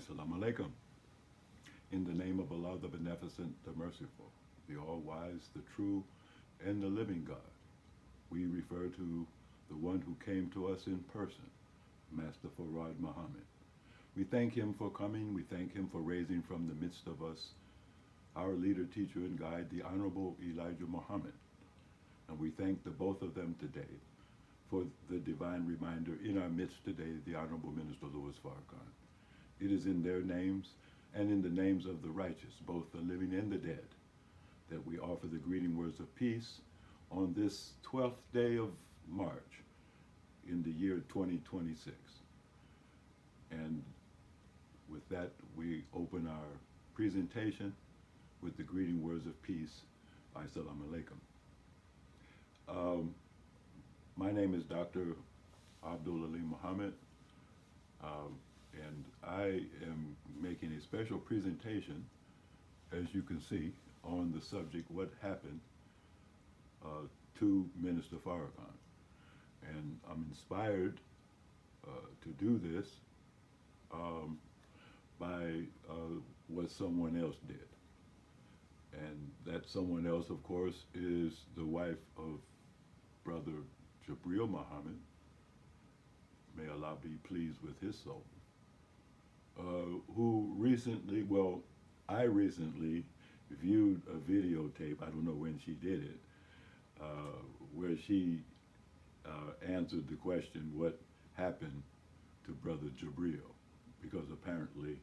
Assalamu alaikum. In the name of Allah, the Beneficent, the Merciful, the All-Wise, the True, and the Living God, we refer to the one who came to us in person, Master Farad Muhammad. We thank him for coming. We thank him for raising from the midst of us our leader, teacher, and guide, the Honorable Elijah Muhammad. And we thank the both of them today for the divine reminder in our midst today, the Honorable Minister Louis Farrakhan. It is in their names and in the names of the righteous, both the living and the dead, that we offer the greeting words of peace on this 12th day of March in the year 2026. And with that, we open our presentation with the greeting words of peace. Assalamu alaikum. My name is Dr. Abdul Ali Muhammad, and I am making a special presentation, as you can see, on the subject, what happened to Minister Farrakhan. And I'm inspired to do this by what someone else did. And that someone else, of course, is the wife of Brother Jabril Muhammad. May Allah be pleased with his soul. Who recently, I recently viewed a videotape, I don't know when she did it, where she answered the question, what happened to Brother Jabril? Because apparently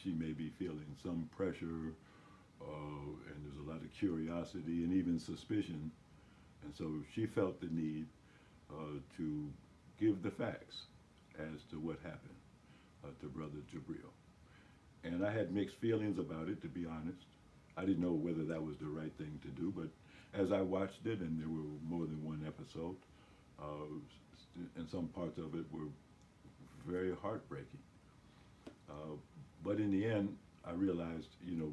she may be feeling some pressure, and there's a lot of curiosity and even suspicion. And so she felt the need to give the facts as to what happened to Brother Jabril. And I had mixed feelings about it, to be honest. I didn't know whether that was the right thing to do, but as I watched it, and there were more than one episode, and some parts of it were very heartbreaking. But in the end, I realized,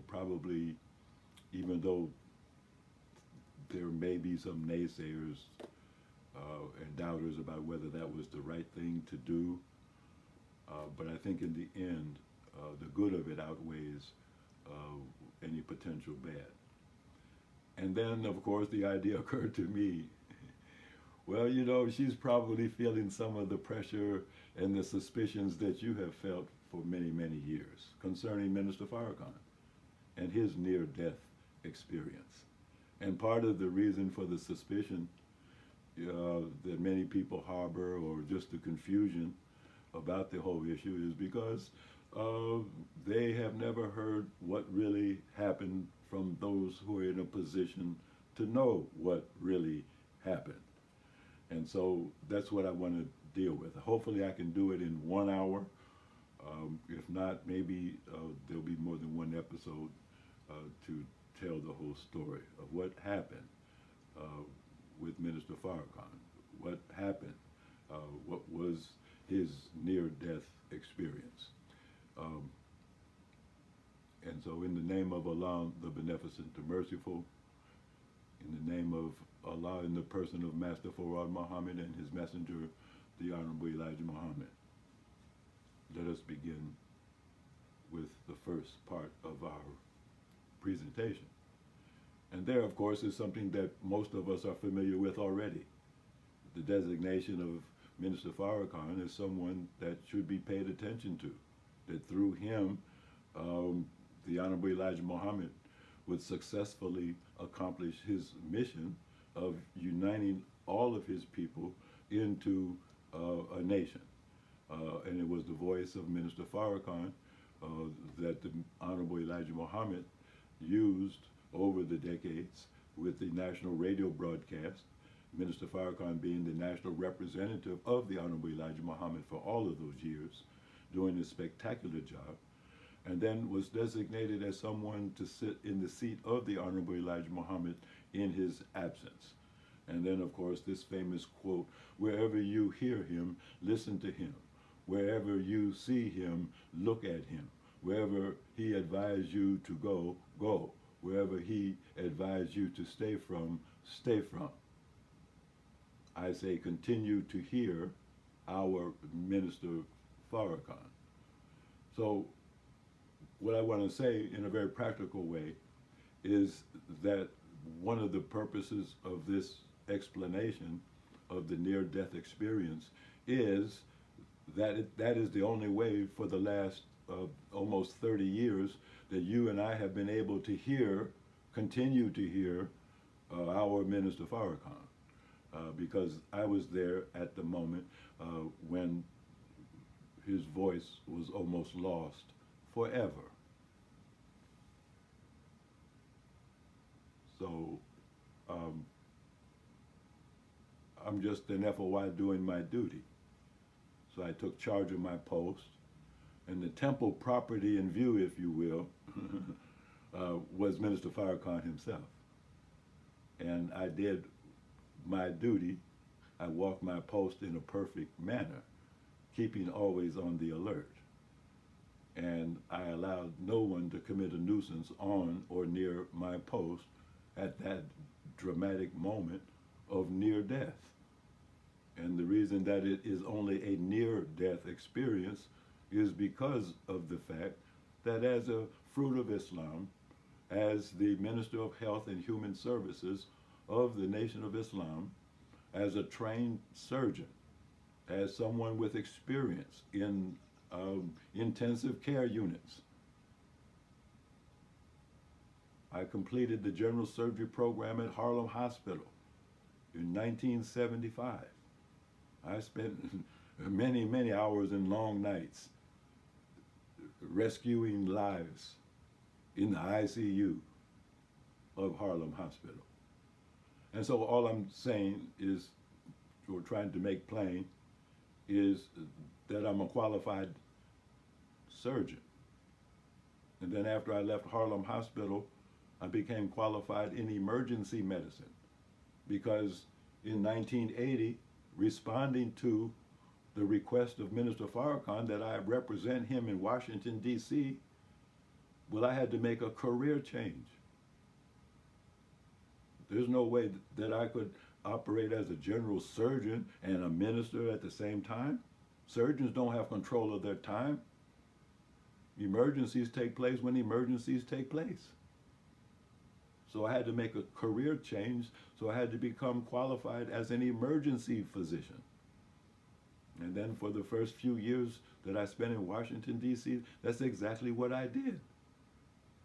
probably, even though there may be some naysayers and doubters about whether that was the right thing to do, but I think in the end, the good of it outweighs any potential bad. And then, of course, the idea occurred to me, well, she's probably feeling some of the pressure and the suspicions that you have felt for many, many years concerning Minister Farrakhan and his near-death experience. And part of the reason for the suspicion that many people harbor, or just the confusion about the whole issue, is because they have never heard what really happened from those who are in a position to know what really happened. And so that's what I want to deal with. Hopefully I can do it in 1 hour. If not, maybe there'll be more than one episode to tell the whole story of what happened with Minister Farrakhan, what happened, what was his near-death experience. And so in the name of Allah, the Beneficent, the Merciful, in the name of Allah, in the person of Master Farad Muhammad and his messenger, the Honorable Elijah Muhammad, let us begin with the first part of our presentation. And there, of course, is something that most of us are familiar with already. The designation of Minister Farrakhan as someone that should be paid attention to, that through him, the Honorable Elijah Muhammad would successfully accomplish his mission of uniting all of his people into a nation. And it was the voice of Minister Farrakhan that the Honorable Elijah Muhammad used over the decades with the national radio broadcast, Minister Farrakhan being the national representative of the Honorable Elijah Muhammad for all of those years, doing a spectacular job, and then was designated as someone to sit in the seat of the Honorable Elijah Muhammad in his absence. And then, of course, this famous quote, wherever you hear him, listen to him. Wherever you see him, look at him. Wherever he advised you to go, go. Wherever he advised you to stay from, stay from. I say continue to hear our Minister Farrakhan. So what I want to say in a very practical way is that one of the purposes of this explanation of the near-death experience is that that is the only way for the last almost 30 years that you and I have been able to hear, continue to hear our Minister Farrakhan, because I was there at the moment when his voice was almost lost forever. So I'm just an FOI doing my duty. So I took charge of my post, and the temple property in view, if you will, was Minister Farrakhan himself. And I did my duty. I walked my post in a perfect manner, keeping always on the alert. And I allowed no one to commit a nuisance on or near my post at that dramatic moment of near death. And the reason that it is only a near-death experience is because of the fact that as a fruit of Islam, as the Minister of Health and Human Services of the Nation of Islam, as a trained surgeon, as someone with experience in intensive care units, I completed the general surgery program at Harlem Hospital in 1975. I spent many, many hours and long nights rescuing lives in the ICU of Harlem Hospital. And so all I'm saying is, or trying to make plain, is that I'm a qualified surgeon. And then after I left Harlem Hospital, I became qualified in emergency medicine, because in 1980, responding to the request of Minister Farrakhan that I represent him in Washington, D.C., well, I had to make a career change. There's no way that I could operate as a general surgeon and a minister at the same time. Surgeons don't have control of their time. Emergencies take place when emergencies take place. So I had to make a career change, so I had to become qualified as an emergency physician. And then for the first few years that I spent in Washington, D.C., that's exactly what I did.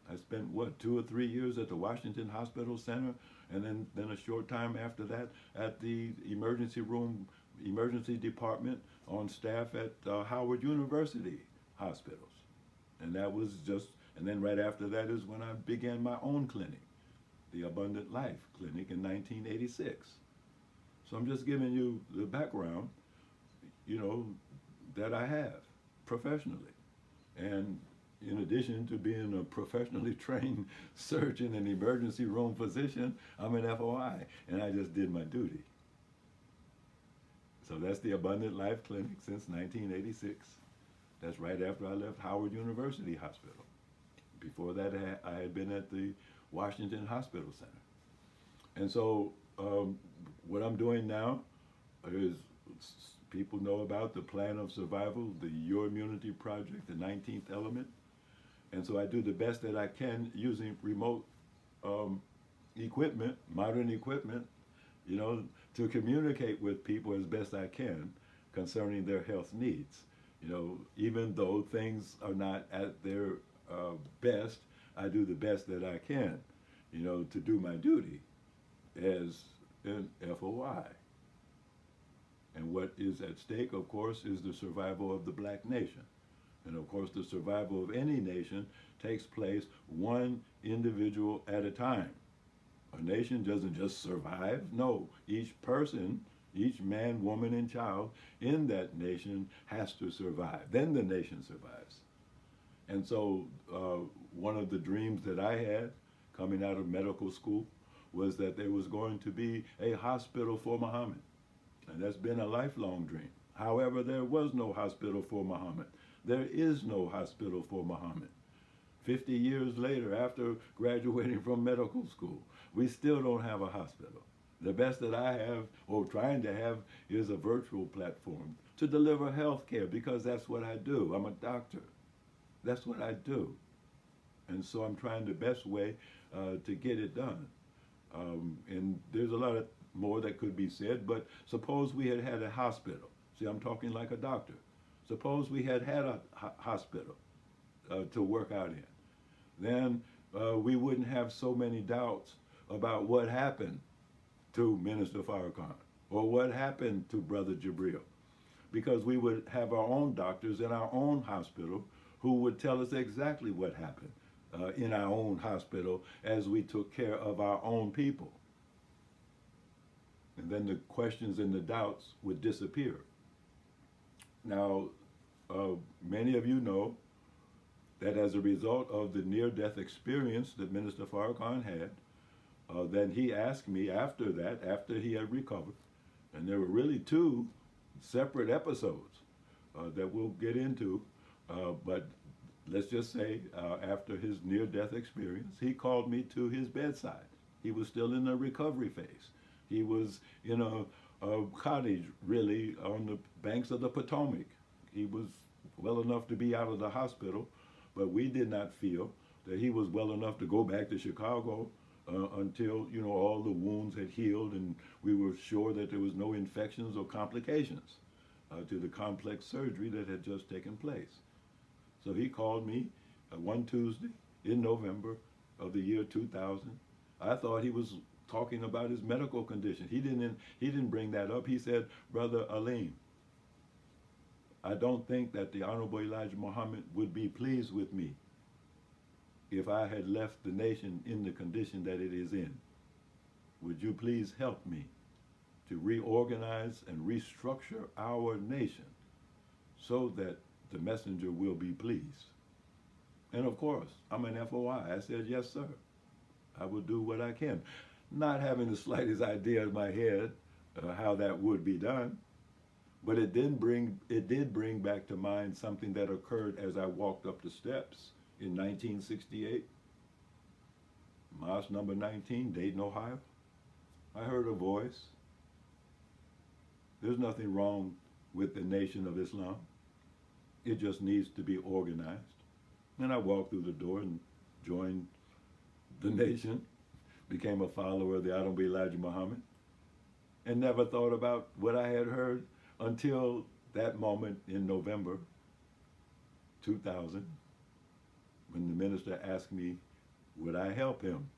I spent, 2 or 3 years at the Washington Hospital Center, and then a short time after that at the emergency room, emergency department on staff at Howard University hospitals. And that was just, and then right after that is when I began my own clinic, the Abundant Life Clinic, in 1986. So I'm just giving you the background, that I have professionally. And in addition to being a professionally trained surgeon and emergency room physician, I'm an FOI, and I just did my duty. So that's the Abundant Life Clinic since 1986. That's right after I left Howard University Hospital. Before that, I had been at the Washington Hospital Center. And so what I'm doing now is, people know about the Plan of Survival, the Your Immunity Project, the 19th Element. And so I do the best that I can using remote equipment, modern equipment, to communicate with people as best I can concerning their health needs. Even though things are not at their best, I do the best that I can, to do my duty as an FOI. And what is at stake, of course, is the survival of the black nation. And of course, the survival of any nation takes place one individual at a time. A nation doesn't just survive. No, each person, each man, woman, and child in that nation has to survive. Then the nation survives. And so one of the dreams that I had coming out of medical school was that there was going to be a hospital for Muhammad. And that's been a lifelong dream. However, there was no hospital for Muhammad. There is no hospital for Muhammad. 50 years later, after graduating from medical school, we still don't have a hospital. The best that I have, or trying to have, is a virtual platform to deliver health care, because that's what I do. I'm a doctor. That's what I do. And so I'm trying the best way to get it done. And there's a lot of more that could be said, but suppose we had had a hospital. See, I'm talking like a doctor. Suppose we had had a hospital to work out in. Then we wouldn't have so many doubts about what happened to Minister Farrakhan or what happened to Brother Jabril, because we would have our own doctors in our own hospital who would tell us exactly what happened in our own hospital as we took care of our own people. And then the questions and the doubts would disappear. Now, many of you know that as a result of the near-death experience that Minister Farrakhan had, then he asked me after that, after he had recovered, and there were really two separate episodes that we'll get into, but let's just say after his near-death experience, he called me to his bedside. He was still in the recovery phase. He was in a cottage, really, on the banks of the Potomac. He was well enough to be out of the hospital, but we did not feel that he was well enough to go back to Chicago until, all the wounds had healed and we were sure that there was no infections or complications to the complex surgery that had just taken place. So he called me one Tuesday in November of the year 2000. I thought he was talking about his medical condition. He didn't bring that up. He said, "Brother Aleem, I don't think that the Honorable Elijah Muhammad would be pleased with me if I had left the nation in the condition that it is in. Would you please help me to reorganize and restructure our nation so that the messenger will be pleased?" And of course, I'm an FOI. I said, "Yes, sir. I will do what I can." Not having the slightest idea in my head how that would be done, but it did bring back to mind something that occurred as I walked up the steps in 1968, Mosque number 19, Dayton, Ohio. I heard a voice. There's nothing wrong with the Nation of Islam. It just needs to be organized. And I walked through the door and joined the nation, became a follower of the Honorable Elijah Muhammad, and never thought about what I had heard until that moment in November 2000, when the minister asked me, would I help him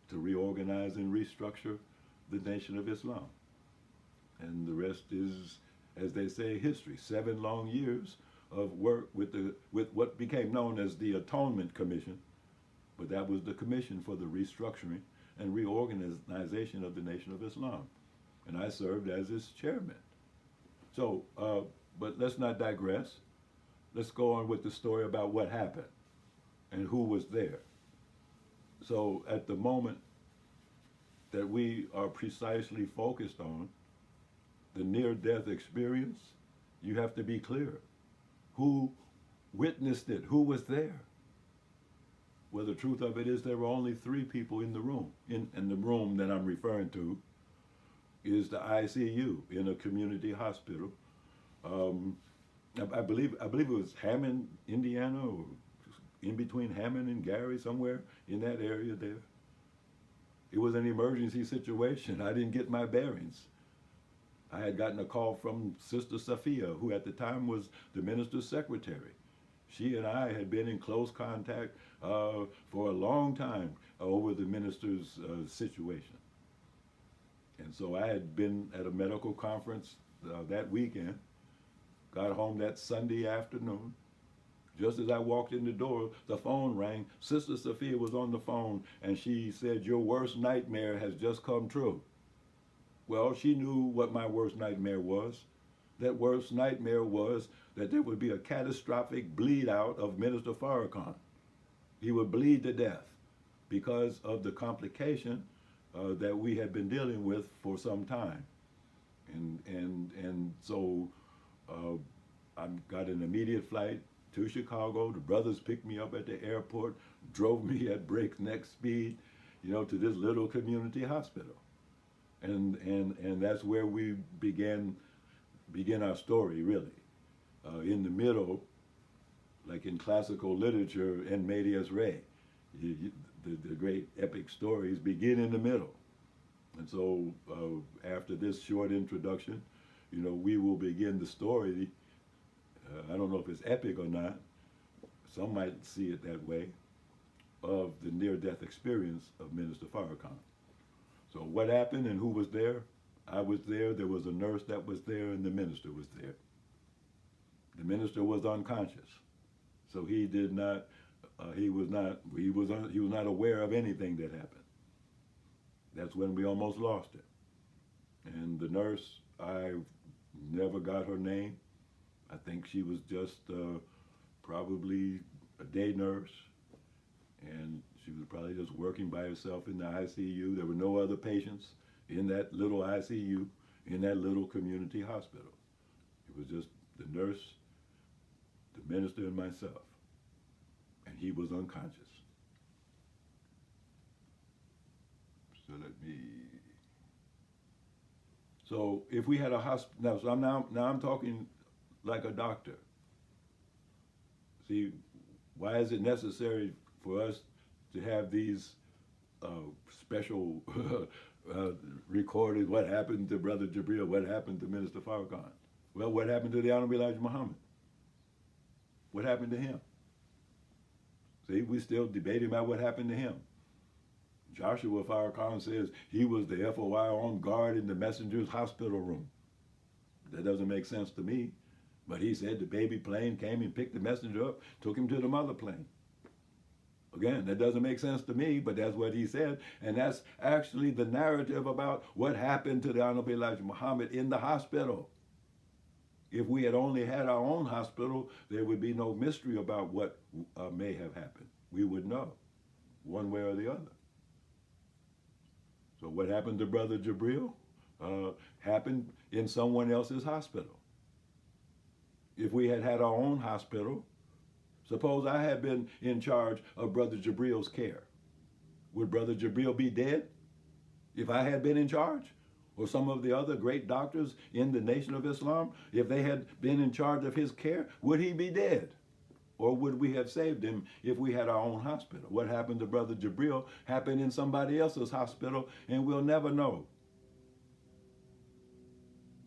to reorganize and restructure the Nation of Islam. And the rest is, as they say, history. 7 long years of work with what became known as the Atonement Commission, but that was the commission for the restructuring and reorganization of the Nation of Islam. And I served as its chairman. So, but let's not digress. Let's go on with the story about what happened and who was there. So at the moment that we are precisely focused on the near-death experience, you have to be clear. Who witnessed it? Who was there? Well, the truth of it is there were only 3 people in the room. In the room that I'm referring to is the ICU in a community hospital. I believe it was Hammond, Indiana, or in between Hammond and Gary, somewhere in that area there. It was an emergency situation. I didn't get my bearings. I had gotten a call from Sister Safia, who at the time was the minister's secretary. She and I had been in close contact for a long time over the minister's situation. And so I had been at a medical conference that weekend, got home that Sunday afternoon. Just as I walked in the door, the phone rang. Sister Sophia was on the phone, and she said, "Your worst nightmare has just come true." Well, she knew what my worst nightmare was. That worst nightmare was that there would be a catastrophic bleed out of Minister Farrakhan. He would bleed to death because of the complication that we had been dealing with for some time. And so I got an immediate flight to Chicago. The brothers picked me up at the airport, drove me at breakneck speed, to this little community hospital. And that's where we begin our story, really. In the middle like in classical literature, in medias res, the great epic stories begin in the middle. And so after this short introduction, we will begin the story. I don't know if it's epic or not. Some might see it that way, of the near-death experience of Minister Farrakhan. So what happened and who was there? I was there, there was a nurse that was there, and the minister was there. The minister was unconscious. So he did not, he was not aware of anything that happened. That's when we almost lost it. And the nurse, I never got her name. I think she was just probably a day nurse, and she was probably just working by herself in the ICU. There were no other patients in that little ICU, in that little community hospital. It was just the nurse, the minister, and myself. And he was unconscious. So if we had a hospital, now I'm talking like a doctor. See, why is it necessary for us to have these special recordings? What happened to Brother Jabril? What happened to Minister Farrakhan? Well, what happened to the Honorable Elijah Muhammad? What happened to him? See, we still debating about what happened to him. Joshua Farrakhan says he was the FOI on guard in the messenger's hospital room. That doesn't make sense to me. But he said the baby plane came and picked the messenger up, took him to the mother plane. Again, that doesn't make sense to me, but that's what he said. And that's actually the narrative about what happened to the Honorable Elijah Muhammad in the hospital. If we had only had our own hospital, there would be no mystery about what may have happened. We would know, one way or the other. So what happened to Brother Jabril happened in someone else's hospital. If we had had our own hospital, suppose I had been in charge of Brother Jabril's care. Would Brother Jabril be dead if I had been in charge? Or some of the other great doctors in the Nation of Islam, if they had been in charge of his care, would he be dead? Or would we have saved him if we had our own hospital? What happened to Brother Jabril happened in somebody else's hospital, and we'll never know.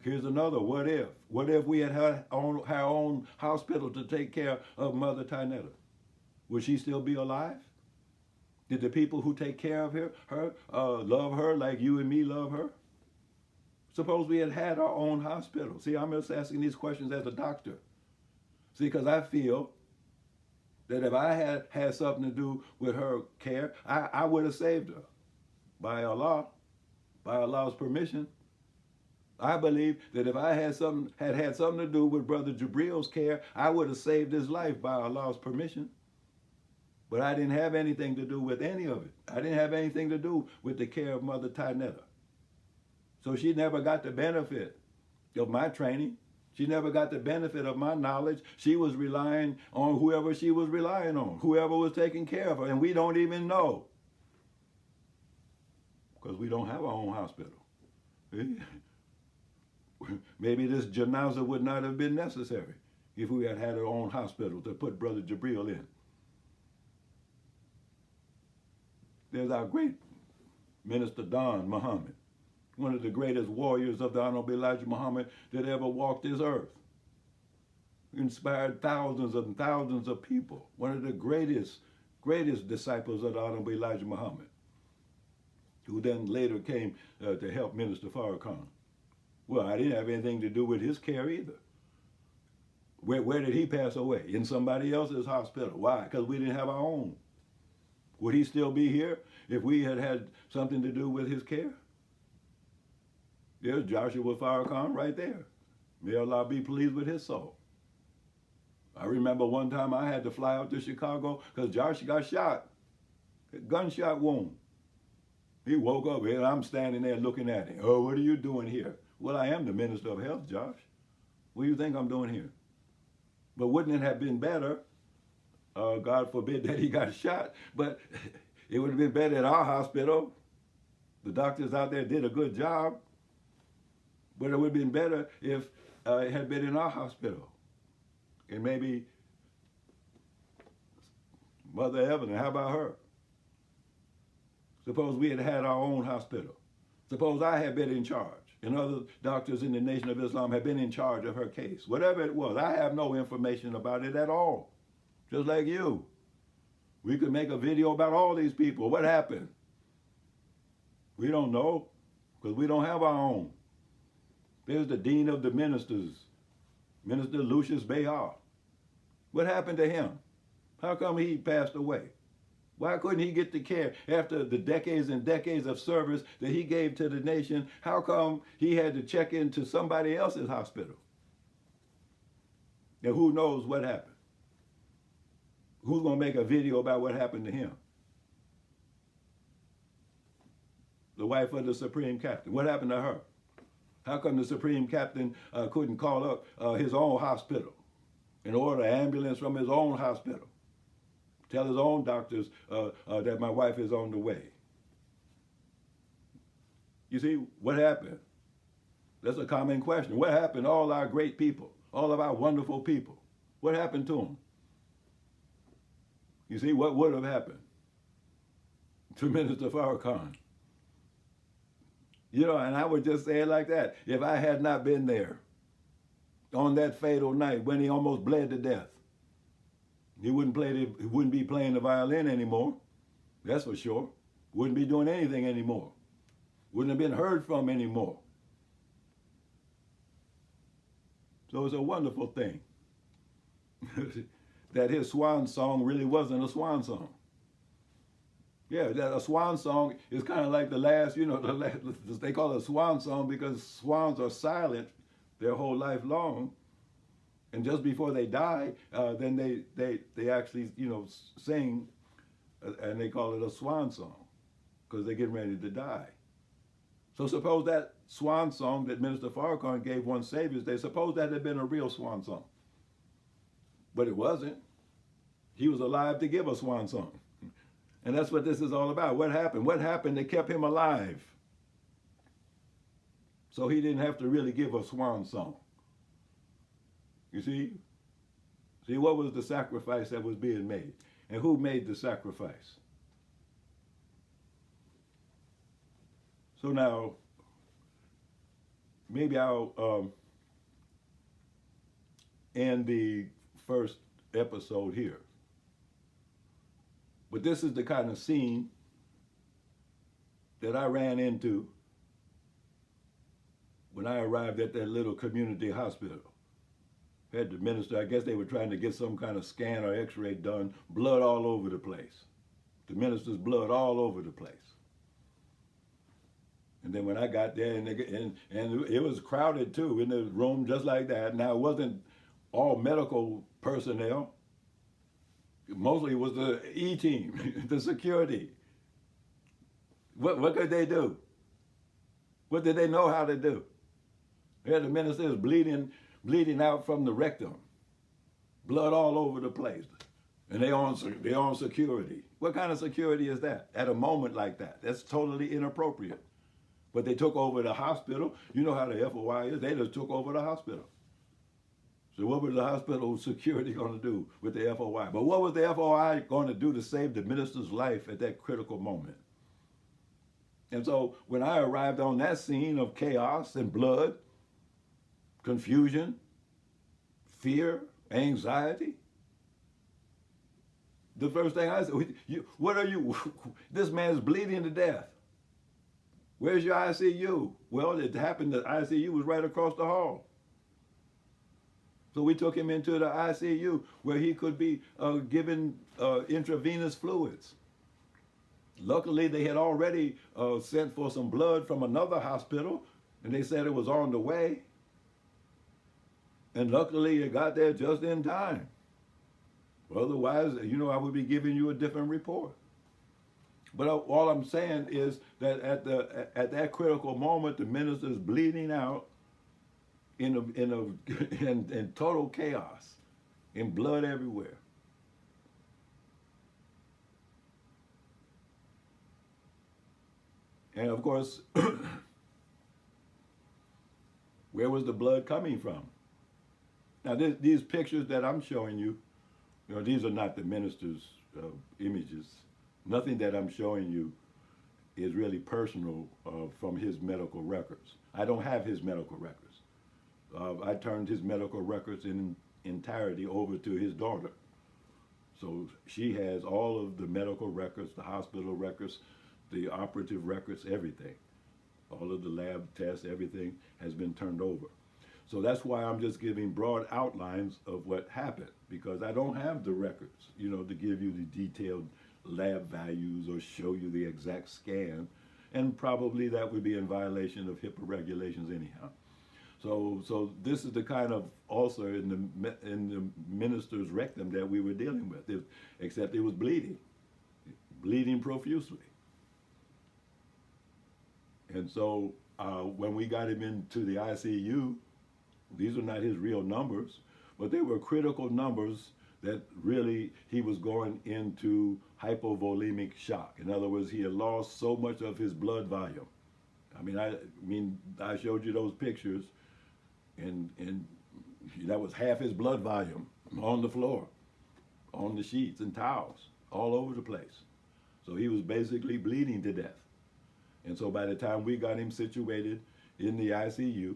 Here's another what if. What if we had our own hospital to take care of Mother Tynetta? Would she still be alive? Did the people who take care of her love her like you and me love her? Suppose we had our own hospital. See, I'm just asking these questions as a doctor. See, because I feel that if I had something to do with her care, I would have saved her by Allah, by Allah's permission. I believe that if I had something to do with Brother Jabril's care, I would have saved his life by Allah's permission. But I didn't have anything to do with any of it. I didn't have anything to do with the care of Mother Tynetta. So she never got the benefit of my training. She never got the benefit of my knowledge. She was relying on whoever she was relying on, whoever was taking care of her, and we don't even know because we don't have our own hospital. Maybe this janazah would not have been necessary if we had our own hospital to put Brother Jabril in. There's our great Minister Don Muhammad, one of the greatest warriors of the Honorable Elijah Muhammad that ever walked this earth. Inspired thousands and thousands of people. One of the greatest disciples of the Honorable Elijah Muhammad, who then later came to help Minister Farrakhan. Well, I didn't have anything to do with his care either. Where did he pass away? In somebody else's hospital. Why? Because we didn't have our own. Would he still be here if we had had something to do with his care? There's Joshua Farrakhan right there. May Allah be pleased with his soul. I remember one time I had to fly out to Chicago because Josh got shot. A gunshot wound. He woke up and I'm standing there looking at him. Oh, what are you doing here? Well, I am the Minister of Health, Josh. What do you think I'm doing here? But wouldn't it have been better, God forbid that he got shot, but it would have been better at our hospital. The doctors out there did a good job. But it would have been better if it had been in our hospital. And maybe Mother Evelyn, how about her? Suppose we had had our own hospital. Suppose I had been in charge and other doctors in the Nation of Islam had been in charge of her case. Whatever it was, I have no information about it at all. Just like you. We could make a video about all these people. What happened? We don't know because we don't have our own. There's the Dean of the Ministers, Minister Lucius Bayard. What happened to him? How come he passed away? Why couldn't he get the care after the decades and decades of service that he gave to the nation? How come he had to check into somebody else's hospital? And who knows what happened? Who's going to make a video about what happened to him? The wife of the Supreme Captain. What happened to her? How come the Supreme Captain couldn't call up his own hospital and order an ambulance from his own hospital? Tell his own doctors that my wife is on the way. You see, what happened? That's a common question. What happened to all our great people, all of our wonderful people? What happened to them? You see, what would have happened to Minister Farrakhan? You know, and I would just say it like that. If I had not been there on that fatal night when he almost bled to death, he wouldn't be playing the violin anymore. That's for sure. Wouldn't be doing anything anymore. Wouldn't have been heard from anymore. So it's a wonderful thing that his swan song really wasn't a swan song. Yeah, that a swan song is kind of like the last, they call it a swan song because swans are silent their whole life long. And just before they die, then they actually, sing, and they call it a swan song because they're getting ready to die. So suppose that swan song that Minister Farrakhan gave one Savior's Day, suppose that had been a real swan song. But it wasn't. He was alive to give a swan song. And that's what this is all about. What happened? What happened that kept him alive? So he didn't have to really give a swan song. You see? See, what was the sacrifice that was being made? And who made the sacrifice? So now, maybe I'll end the first episode here. But this is the kind of scene that I ran into when I arrived at that little community hospital. Had the minister, I guess they were trying to get some kind of scan or x-ray done, blood all over the place. The minister's blood all over the place. And then when I got there, and it was crowded too in the room just like that. Now it wasn't all medical personnel. Mostly it was the E-team, the security. What could they do? What did they know how to do? They had the ministers bleeding out from the rectum, blood all over the place, and they on security. What kind of security is that at a moment like that? That's totally inappropriate. But they took over the hospital. You know how the FOI is. They just took over the hospital. So what was the hospital security going to do with the FOI? But what was the FOI going to do to save the minister's life at that critical moment? And so when I arrived on that scene of chaos and blood, confusion, fear, anxiety, the first thing I said, what are you? This man's bleeding to death. Where's your ICU? Well, it happened that ICU was right across the hall. So we took him into the ICU where he could be given intravenous fluids. Luckily, they had already sent for some blood from another hospital, and they said it was on the way. And luckily, it got there just in time. Otherwise, I would be giving you a different report. But all I'm saying is that at that critical moment, the minister's bleeding out in total chaos, in blood everywhere. And of course, where was the blood coming from? Now, these pictures that I'm showing you, these are not the minister's images. Nothing that I'm showing you is really personal from his medical records. I don't have his medical records. I turned his medical records in entirety over to his daughter. So she has all of the medical records, the hospital records, the operative records, everything. All of the lab tests, everything has been turned over. So that's why I'm just giving broad outlines of what happened, because I don't have the records, to give you the detailed lab values or show you the exact scan. And probably that would be in violation of HIPAA regulations anyhow. So this is the kind of ulcer in the minister's rectum that we were dealing with, except it was bleeding profusely. And so when we got him into the ICU, these are not his real numbers, but they were critical numbers that really he was going into hypovolemic shock. In other words, he had lost so much of his blood volume. I showed you those pictures, and that was half his blood volume on the floor, on the sheets and towels, all over the place. So he was basically bleeding to death. And so by the time we got him situated in the ICU,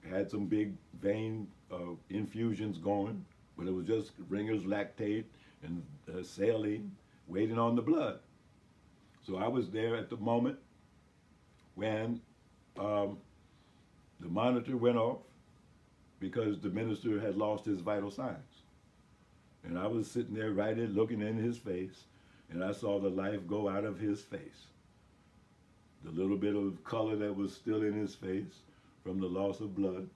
had some big vein infusions going, but it was just Ringer's lactate and saline waiting on the blood. So I was there at the moment when the monitor went off because the minister had lost his vital signs. And I was sitting there right in, looking in his face, and I saw the life go out of his face. The little bit of color that was still in his face from the loss of blood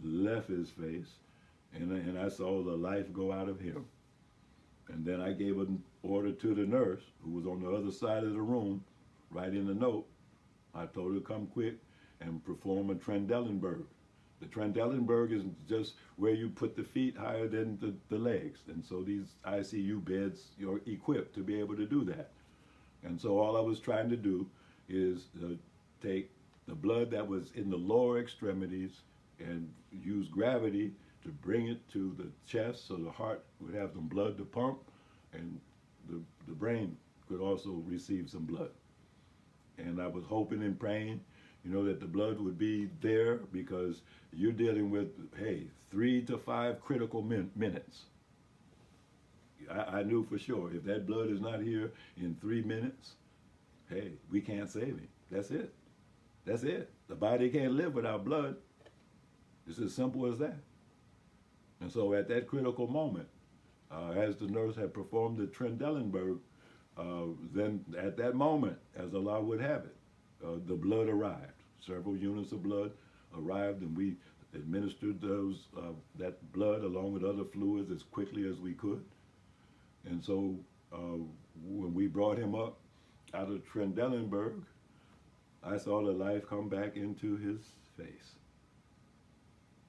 left his face, and I saw the life go out of him. And then I gave an order to the nurse, who was on the other side of the room, writing a note. I told her to come quick and perform a Trendelenburg. The Trendelenburg is just where you put the feet higher than the legs. And so these ICU beds are equipped to be able to do that. And so all I was trying to do is take the blood that was in the lower extremities and use gravity to bring it to the chest so the heart would have some blood to pump, and the brain could also receive some blood. And I was hoping and praying, that the blood would be there, because you're dealing with, 3 to 5 critical minutes. I knew for sure if that blood is not here in 3 minutes, we can't save him. That's it. That's it. The body can't live without blood. It's as simple as that. And so at that critical moment, as the nurse had performed the Trendelenburg, then at that moment, as Allah would have it, the blood arrived. Several units of blood arrived, and we administered that blood along with other fluids as quickly as we could. And so when we brought him up out of Trendelenburg, I saw the life come back into his face.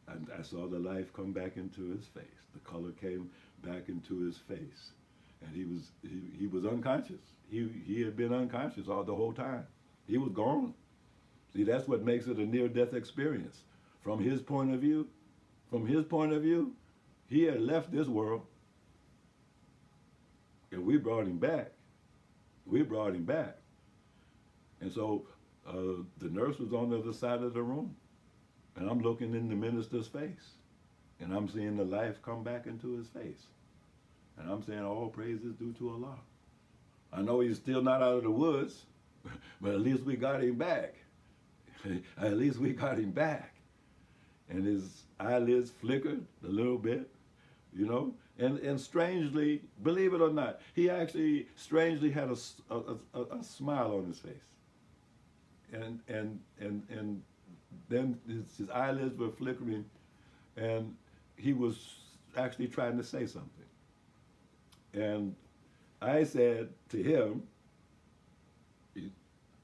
And I saw the life come back into his face. The color came back into his face. And he was unconscious. He had been unconscious all the whole time. He was gone. See, that's what makes it a near-death experience. From his point of view, he had left this world. And we brought him back. And so the nurse was on the other side of the room. And I'm looking in the minister's face. And I'm seeing the life come back into his face. And I'm saying all praise is due to Allah. I know he's still not out of the woods, but at least we got him back. At least we got him back. And his eyelids flickered a little bit, And strangely, believe it or not, he actually strangely had a smile on his face. And then his eyelids were flickering, and he was actually trying to say something. And I said to him,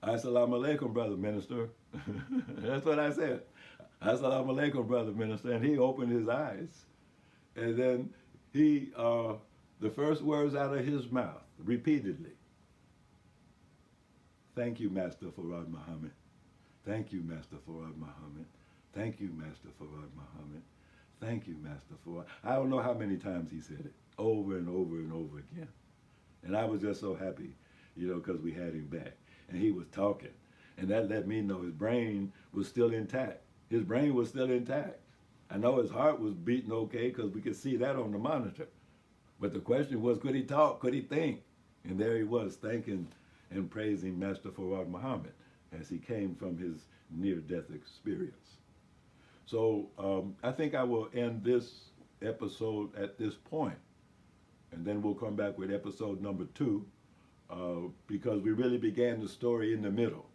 Assalamu alaikum, brother minister. That's what I said. Assalamu alaikum, brother minister. And he opened his eyes. And then the first words out of his mouth, repeatedly, thank you, Master Farad Muhammad. Thank you, Master Farad Muhammad. Thank you, Master Farad Muhammad. Thank you, Master Farad. I don't know how many times he said it, over and over and over again. And I was just so happy, because we had him back. And he was talking. And that let me know his brain was still intact. His brain was still intact. I know his heart was beating okay because we could see that on the monitor. But the question was, could he talk? Could he think? And there he was, thanking and praising Master Farad Muhammad as he came from his near-death experience. So I think I will end this episode at this point, and then we'll come back with episode number 2, because we really began the story in the middle,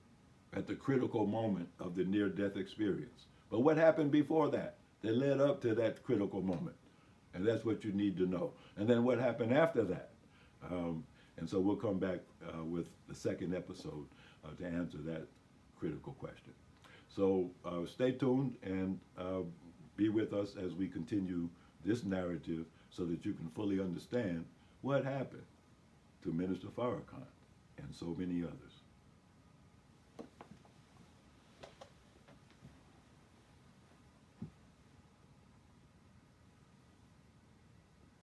at the critical moment of the near-death experience. But what happened before that led up to that critical moment? And that's what you need to know. And then what happened after that? And so we'll come back with the second episode to answer that critical question. So stay tuned and be with us as we continue this narrative so that you can fully understand what happened to Minister Farrakhan and so many others.